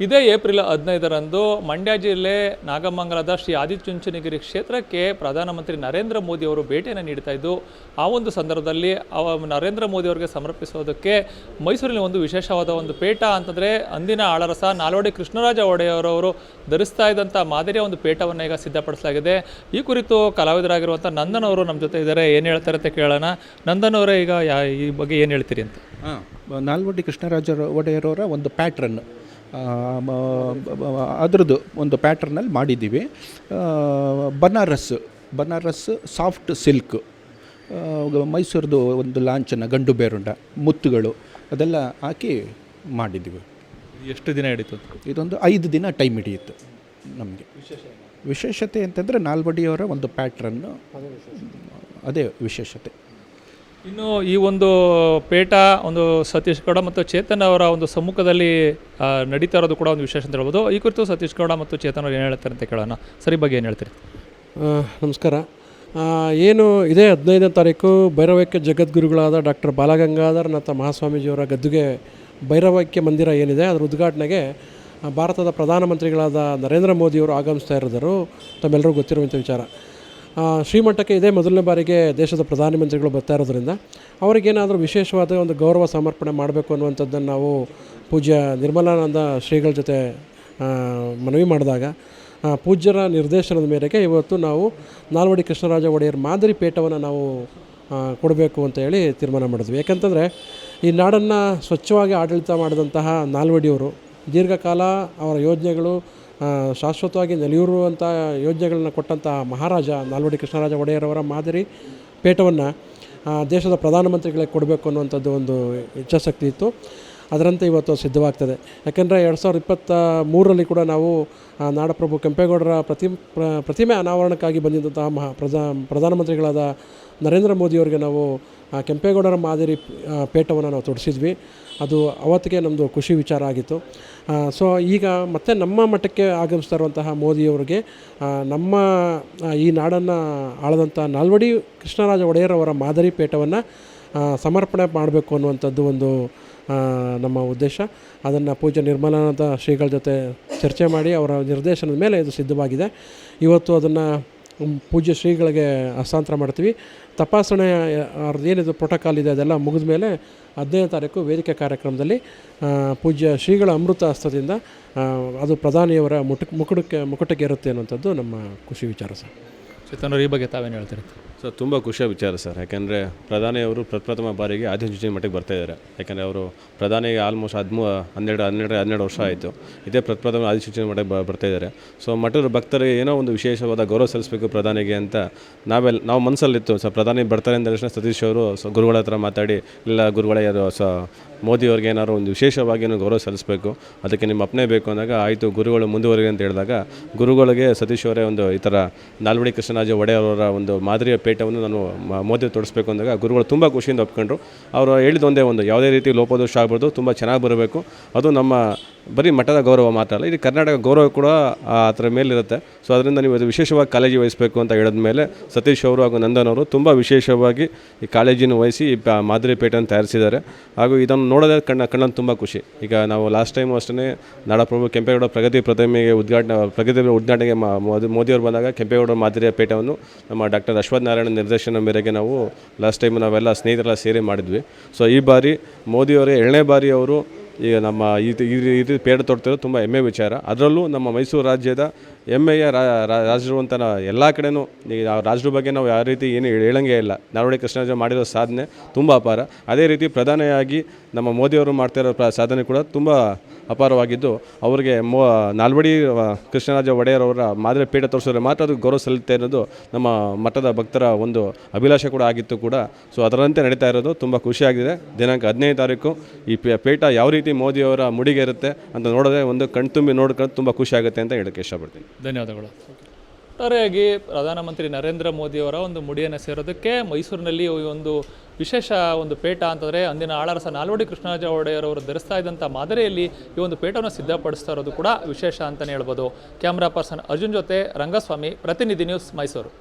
ಇದೇ ಏಪ್ರಿಲ್ 15ರಂದು ಮಂಡ್ಯ ಜಿಲ್ಲೆ ನಾಗಮಂಗಲದ ಶ್ರೀ ಆದಿಚುಂಚನಗಿರಿ ಕ್ಷೇತ್ರಕ್ಕೆ ಪ್ರಧಾನಮಂತ್ರಿ ನರೇಂದ್ರ ಮೋದಿ ಅವರು ಭೇಟಿಯನ್ನು ನೀಡ್ತಾ ಇದ್ದು, ಆ ಒಂದು ಸಂದರ್ಭದಲ್ಲಿ ನರೇಂದ್ರ ಮೋದಿ ಅವರಿಗೆ ಸಮರ್ಪಿಸೋದಕ್ಕೆ ಮೈಸೂರಿನ ಒಂದು ವಿಶೇಷವಾದ ಒಂದು ಪೇಟ ಅಂತಂದರೆ ಅಂದಿನ ಆಳರಸ ನಾಲ್ವಡಿ ಕೃಷ್ಣರಾಜ ಒಡೆಯರವರು ಧರಿಸ್ತಾ ಇದ್ದಂಥ ಮಾದರಿಯ ಒಂದು ಪೇಟವನ್ನು ಈಗ ಸಿದ್ಧಪಡಿಸಲಾಗಿದೆ. ಈ ಕುರಿತು ಕಲಾವಿದರಾಗಿರುವಂಥ ನಂದನ್ ಅವರು ನಮ್ಮ ಜೊತೆ ಇದ್ದಾರೆ. ಏನು ಹೇಳ್ತಾರೆ ಅಂತ ಕೇಳೋಣ. ನಂದನ್ ಅವರೇ, ಈಗ ಈ ಬಗ್ಗೆ ಏನು ಹೇಳ್ತೀರಿ ಅಂತ? ನಾಲ್ವಡಿ ಕೃಷ್ಣರಾಜ ಒಡೆಯರವರ ಒಂದು ಪ್ಯಾಟ್ರನ್, ಅದರದ್ದು ಒಂದು ಪ್ಯಾಟ್ರನಲ್ಲಿ ಮಾಡಿದ್ದೀವಿ. ಬನಾರಸ್ ಸಾಫ್ಟ್ ಸಿಲ್ಕ್, ಮೈಸೂರದು ಒಂದು ಲಾಂಛನ, ಗಂಡು ಬೇರುಂಡ, ಮುತ್ತುಗಳು ಅದೆಲ್ಲ ಹಾಕಿ ಮಾಡಿದ್ದೀವಿ. ಎಷ್ಟು ದಿನ ಹಿಡಿತು? ಇದೊಂದು 5 ದಿನ ಟೈಮ್ ಹಿಡಿಯಿತು ನಮಗೆ. ವಿಶೇಷತೆ ಅಂತಂದರೆ ನಾಲ್ವಡಿಯವರ ಒಂದು ಪ್ಯಾಟ್ರನ್ನು, ಅದೇ ವಿಶೇಷತೆ. ಇನ್ನು ಈ ಒಂದು ಪೇಟ ಒಂದು ಸತೀಶ್ ಗೌಡ ಮತ್ತು ಚೇತನ್ ಅವರ ಒಂದು ಸಮ್ಮುಖದಲ್ಲಿ ನಡೀತಾ ಇರೋದು ಕೂಡ ಒಂದು ವಿಶೇಷ ಅಂತ ಹೇಳ್ಬೋದು. ಈ ಕುರಿತು ಸತೀಶ್ ಗೌಡ ಮತ್ತು ಚೇತನ್ ಅವರು ಏನು ಹೇಳ್ತಾರೆ ಅಂತ ಕೇಳೋಣ. ಸರಿ, ಬಗ್ಗೆ ಏನು ಹೇಳ್ತೀರಿ? ನಮಸ್ಕಾರ. ಏನು ಇದೇ 15ನೇ ತಾರೀಕು ಭೈರವೈಕ್ಯ ಜಗದ್ಗುರುಗಳಾದ ಡಾಕ್ಟರ್ ಬಾಲಗಂಗಾಧರನಾಥ ಮಹಾಸ್ವಾಮೀಜಿಯವರ ಗದ್ದುಗೆ ಭೈರವೈಕ್ಯ ಮಂದಿರ ಏನಿದೆ, ಅದರ ಉದ್ಘಾಟನೆಗೆ ಭಾರತದ ಪ್ರಧಾನಮಂತ್ರಿಗಳಾದ ನರೇಂದ್ರ ಮೋದಿಯವರು ಆಗಮಿಸ್ತಾ ಇರೋದರು ತಮ್ಮೆಲ್ಲರಿಗೂ ಗೊತ್ತಿರುವಂಥ ವಿಚಾರ. ಶ್ರೀಮಠಕ್ಕೆ ಇದೇ ಮೊದಲನೇ ಬಾರಿಗೆ ದೇಶದ ಪ್ರಧಾನಮಂತ್ರಿಗಳು ಬರ್ತಾ ಇರೋದ್ರಿಂದ ಅವರಿಗೇನಾದರೂ ವಿಶೇಷವಾದ ಒಂದು ಗೌರವ ಸಮರ್ಪಣೆ ಮಾಡಬೇಕು ಅನ್ನುವಂಥದ್ದನ್ನು ನಾವು ಪೂಜ್ಯ ನಿರ್ಮಲಾನಂದ ಶ್ರೀಗಳ ಜೊತೆ ಮನವಿ ಮಾಡಿದಾಗ ಪೂಜ್ಯರ ನಿರ್ದೇಶನದ ಮೇರೆಗೆ ಇವತ್ತು ನಾವು ನಾಲ್ವಡಿ ಕೃಷ್ಣರಾಜ ಒಡೆಯರ್ ಮಾದರಿ ಪೇಟವನ್ನು ನಾವು ಕೊಡಬೇಕು ಅಂತ ಹೇಳಿ ತೀರ್ಮಾನ ಮಾಡಿದ್ವಿ. ಯಾಕಂತಂದರೆ ಈ ನಾಡನ್ನು ಸ್ವಚ್ಛವಾಗಿ ಆಡಳಿತ ಮಾಡಿದಂತಹ ನಾಲ್ವಡಿಯವರು ದೀರ್ಘಕಾಲ ಅವರ ಯೋಜನೆಗಳು ಶಾಶ್ವತವಾಗಿ ನೆಲೆಯೂರುವಂಥ ಯೋಜನೆಗಳನ್ನ ಕೊಟ್ಟಂಥ ಮಹಾರಾಜ ನಾಲ್ವಡಿ ಕೃಷ್ಣರಾಜ ಒಡೆಯರವರ ಮಾದರಿ ಪೇಟವನ್ನು ದೇಶದ ಪ್ರಧಾನಮಂತ್ರಿಗಳಿಗೆ ಕೊಡಬೇಕು ಅನ್ನುವಂಥದ್ದು ಒಂದು ಇಚ್ಛಾಶಕ್ತಿ ಇತ್ತು. ಅದರಂತೆ ಇವತ್ತು ಸಿದ್ಧವಾಗ್ತದೆ. ಯಾಕೆಂದರೆ 2023ರಲ್ಲಿ ಕೂಡ ನಾವು ನಾಡಪ್ರಭು ಕೆಂಪೇಗೌಡರ ಪ್ರತಿಮೆ ಅನಾವರಣಕ್ಕಾಗಿ ಬಂದಿದ್ದಂತಹ ಪ್ರಧಾನಮಂತ್ರಿಗಳಾದ ನರೇಂದ್ರ ಮೋದಿಯವರಿಗೆ ನಾವು ಕೆಂಪೇಗೌಡರ ಮಾದರಿ ಪೇಟವನ್ನು ನಾವು ತೊಡಿಸಿದ್ವಿ. ಅದು ಅವತ್ತಿಗೆ ನಮ್ಮದು ಖುಷಿ ವಿಚಾರ ಆಗಿತ್ತು. ಸೊ ಈಗ ಮತ್ತೆ ನಮ್ಮ ಮಠಕ್ಕೆ ಆಗಮಿಸ್ತಾ ಇರುವಂತಹ ಮೋದಿಯವರಿಗೆ ನಮ್ಮ ಈ ನಾಡನ್ನು ಆಳದಂಥ ನಾಲ್ವಡಿ ಕೃಷ್ಣರಾಜ ಒಡೆಯರವರ ಮಾದರಿ ಪೇಟವನ್ನು ಸಮರ್ಪಣೆ ಮಾಡಬೇಕು ಅನ್ನುವಂಥದ್ದು ಒಂದು ನಮ್ಮ ಉದ್ದೇಶ. ಅದನ್ನು ಪೂಜ್ಯ ನಿರ್ಮಲಾನಂದ ಶ್ರೀಗಳ ಜೊತೆ ಚರ್ಚೆ ಮಾಡಿ ಅವರ ನಿರ್ದೇಶನದ ಮೇಲೆ ಇದು ಸಿದ್ಧವಾಗಿದೆ. ಇವತ್ತು ಅದನ್ನು ಪೂಜ್ಯ ಶ್ರೀಗಳಿಗೆ ಹಸ್ತಾಂತರ ಮಾಡ್ತೀವಿ. ತಪಾಸಣೆ ಏನಿದು ಪ್ರೋಟೋಕಾಲ್ ಇದೆ ಅದೆಲ್ಲ ಮುಗಿದ ಮೇಲೆ 15ನೇ ತಾರೀಕು ವೇದಿಕೆ ಕಾರ್ಯಕ್ರಮದಲ್ಲಿ ಪೂಜ್ಯ ಶ್ರೀಗಳ ಅಮೃತ ಹಸ್ತದಿಂದ ಅದು ಪ್ರಧಾನಿಯವರ ಮುಕುಟಕ್ಕೆ ಇರುತ್ತೆ ಅನ್ನುವಂಥದ್ದು ನಮ್ಮ ಖುಷಿ ವಿಚಾರ ಸರ್. ಚೇತನ್, ಈ ಬಗ್ಗೆ ತಾವೇನು ಹೇಳ್ತೀರಿ? ಸರ್, ತುಂಬ ಖುಷಿಯ ವಿಚಾರ ಸರ್. ಯಾಕೆಂದರೆ ಪ್ರಧಾನಿಯವರು ಪ್ರಪ್ರಥಮ ಬಾರಿಗೆ ಆದಿಚುಂಚನಗಿರಿ ಮಠಕ್ಕೆ ಬರ್ತಾಯಿದ್ದಾರೆ. ಯಾಕೆಂದರೆ ಅವರು ಪ್ರಧಾನಿಗೆ ಆಲ್ಮೋಸ್ಟ್ 12 ವರ್ಷ ಆಯಿತು. ಇದೇ ಪ್ರಪ್ರಥಮ ಆದಿಚುಂಚನಗಿರಿ ಮಠಕ್ಕೆ ಬರ್ತಾಯಿದ್ದಾರೆ. ಸೊ ಮಠದ ಭಕ್ತರಿಗೆ ಏನೋ ಒಂದು ವಿಶೇಷವಾದ ಗೌರವ ಸಲ್ಲಿಸಬೇಕು ಪ್ರಧಾನಿಗೆ ಅಂತ ನಾವು ಮನಸ್ಸಲ್ಲಿತ್ತು. ಸೊ ಪ್ರಧಾನಿ ಬರ್ತಾರೆ ಅಂದ ತಕ್ಷಣ ಸತೀಶ್ ಅವರು ಗುರುಗಳ ಹತ್ರ ಮಾತಾಡಿ, ಇಲ್ಲ ಗುರುಗಳೇ, ಯಾರು ಮೋದಿಯವ್ರಿಗೆ ಏನಾದ್ರು ಒಂದು ವಿಶೇಷವಾಗಿ ಗೌರವ ಸಲ್ಲಿಸಬೇಕು, ಅದಕ್ಕೆ ನಿಮ್ಮ ಅಪ್ಪನೇ ಬೇಕು ಅಂದಾಗ, ಆಯಿತು ಗುರುಗಳು ಮುಂದುವರೆಗೆ ಅಂತ ಹೇಳಿದಾಗ ಗುರುಗಳಿಗೆ ಸತೀಶ್ ಅವರೇ ಒಂದು ಈ ಥರ ನಾಲ್ವಡಿ ಕೃಷ್ಣರಾಜ ಒಡೆಯರವರ ಒಂದು ಮಾದರಿಯ ಪೇಟವನ್ನು ನಾನು ಮೋದಿ ತೊಡಿಸ್ಬೇಕು ಅಂದಾಗ ಗುರುಗಳು ತುಂಬ ಖುಷಿಯಿಂದ ಒಪ್ಕೊಂಡ್ರು. ಅವರು ಹೇಳಿದೊಂದೇ ಒಂದು, ಯಾವುದೇ ರೀತಿ ಲೋಪದೋಷ ಆಗ್ಬಾರ್ದು, ತುಂಬ ಚೆನ್ನಾಗಿ ಬರಬೇಕು. ಅದು ನಮ್ಮ ಬರೀ ಮಠದ ಗೌರವ ಮಾತ್ರ ಅಲ್ಲ, ಇದು ಕರ್ನಾಟಕ ಗೌರವ ಕೂಡ ಅದರ ಮೇಲಿರುತ್ತೆ. ಸೊ ಅದರಿಂದ ನೀವು ಅದು ವಿಶೇಷವಾಗಿ ಕಾಳಜಿ ವಹಿಸಬೇಕು ಅಂತ ಹೇಳಿದ ಮೇಲೆ ಸತೀಶ್ ಅವರು ಹಾಗೂ ನಂದನ್ ಅವರು ತುಂಬ ವಿಶೇಷವಾಗಿ ಈ ಕಾಳಜಿನ ವಹಿಸಿ ಈ ಮಾದರಿ ಪೇಟೆಯನ್ನು ತಯಾರಿಸಿದ್ದಾರೆ. ಹಾಗೂ ಇದನ್ನು ನೋಡೋದೇ ಕಣ್ಣಲ್ಲಿ ತುಂಬ ಖುಷಿ. ಈಗ ನಾವು ಲಾಸ್ಟ್ ಟೈಮು ಅಷ್ಟೇ ನಾಡಪ್ರಭು ಕೆಂಪೇಗೌಡ ಪ್ರಗತಿ ಉದ್ಘಾಟನೆಗೆ ಮೋದಿಯವರು ಬಂದಾಗ ಕೆಂಪೇಗೌಡ ಮಾದರಿಯ ಪೇಟವನ್ನು ನಮ್ಮ ಡಾಕ್ಟರ್ ಅಶ್ವಥ್ ನಾರಾಯಣ ನಿರ್ದೇಶನ ಮೇರೆಗೆ ನಾವು ಲಾಸ್ಟ್ ಟೈಮ್ ನಾವೆಲ್ಲ ಸ್ನೇಹಿತರೆಲ್ಲ ಸೇರಿ ಮಾಡಿದ್ವಿ. ಸೊ ಈ ಬಾರಿ ಮೋದಿಯವರೇ 2ನೇ ಬಾರಿ ಅವರು ಈಗ ನಮ್ಮ ಈ ರೀತಿ ಪೇಟ ತೊಡ್ತಿರೋದು ತುಂಬ ಹೆಮ್ಮೆ ವಿಚಾರ. ಅದರಲ್ಲೂ ನಮ್ಮ ಮೈಸೂರು ರಾಜ್ಯದ ಹೆಮ್ಮೆಯ ರಾಜರು ಅಂತ ಎಲ್ಲ ಕಡೆಯೂ ಈಗ ರಾಜರ ಬಗ್ಗೆ ನಾವು ಯಾವ ರೀತಿ ಏನು ಹೇಳಂಗೇ ಇಲ್ಲ. ನಾಲ್ವಡಿ ಕೃಷ್ಣರಾಜ ಮಾಡಿರೋ ಸಾಧನೆ ತುಂಬ ಅಪಾರ. ಅದೇ ರೀತಿ ಪ್ರಧಾನಿಯಾಗಿ ನಮ್ಮ ಮೋದಿಯವರು ಮಾಡ್ತಿರೋ ಸಾಧನೆ ಕೂಡ ತುಂಬ ಅಪಾರವಾಗಿದ್ದು, ಅವರಿಗೆ ನಾಲ್ವಡಿ ಕೃಷ್ಣರಾಜ ಒಡೆಯರವರ ಮಾದರಿ ಪೀಠ ತೋರಿಸಿದ್ರೆ ಮಾತ್ರ ಅದು ಗೌರವ ಸಲ್ಲುತ್ತೆ ಅನ್ನೋದು ನಮ್ಮ ಮಠದ ಭಕ್ತರ ಒಂದು ಅಭಿಲಾಷೆ ಕೂಡ ಆಗಿತ್ತು ಕೂಡ. ಸೊ ಅದರಂತೆ ನಡೀತಾ ಇರೋದು ತುಂಬ ಖುಷಿಯಾಗಿದೆ. ದಿನಾಂಕ 15ನೇ ತಾರೀಕು ಈ ಪೀಠ ಯಾವ ರೀತಿ ಮೋದಿಯವರ ಮುಡಿಗೆ ಇರುತ್ತೆ ಅಂತ ನೋಡೋದೇ ಒಂದು ಕಣ್ತುಂಬಿ ನೋಡ್ಕೊಂಡು ತುಂಬ ಖುಷಿ ಆಗುತ್ತೆ ಅಂತ ಹೇಳೋಕ್ಕೆ ಇಷ್ಟಪಡ್ತೀನಿ. ಧನ್ಯವಾದಗಳು. ಒಟ್ಟಾರೆಯಾಗಿ ಪ್ರಧಾನಮಂತ್ರಿ ನರೇಂದ್ರ ಮೋದಿಯವರ ಒಂದು ಮುಡಿಯನ್ನು ಸೇರೋದಕ್ಕೆ ಮೈಸೂರಿನಲ್ಲಿ ಒಂದು ವಿಶೇಷ ಒಂದು ಪೇಟ ಅಂತಂದರೆ ಅಂದಿನ ಆಳರಸ ನಾಲ್ವಡಿ ಕೃಷ್ಣರಾಜ ಒಡೆಯರವರು ಧರಿಸ್ತಾ ಇದ್ದಂಥ ಮಾದರಿಯಲ್ಲಿ ಈ ಒಂದು ಪೇಟವನ್ನು ಸಿದ್ಧಪಡಿಸ್ತಾ ಇರೋದು ಕೂಡ ವಿಶೇಷ ಅಂತಲೇ ಹೇಳ್ಬೋದು. ಕ್ಯಾಮ್ರಾ ಪರ್ಸನ್ ಅರ್ಜುನ್ ಜೊತೆ ರಂಗಸ್ವಾಮಿ, ಪ್ರತಿನಿಧಿ ನ್ಯೂಸ್, ಮೈಸೂರು.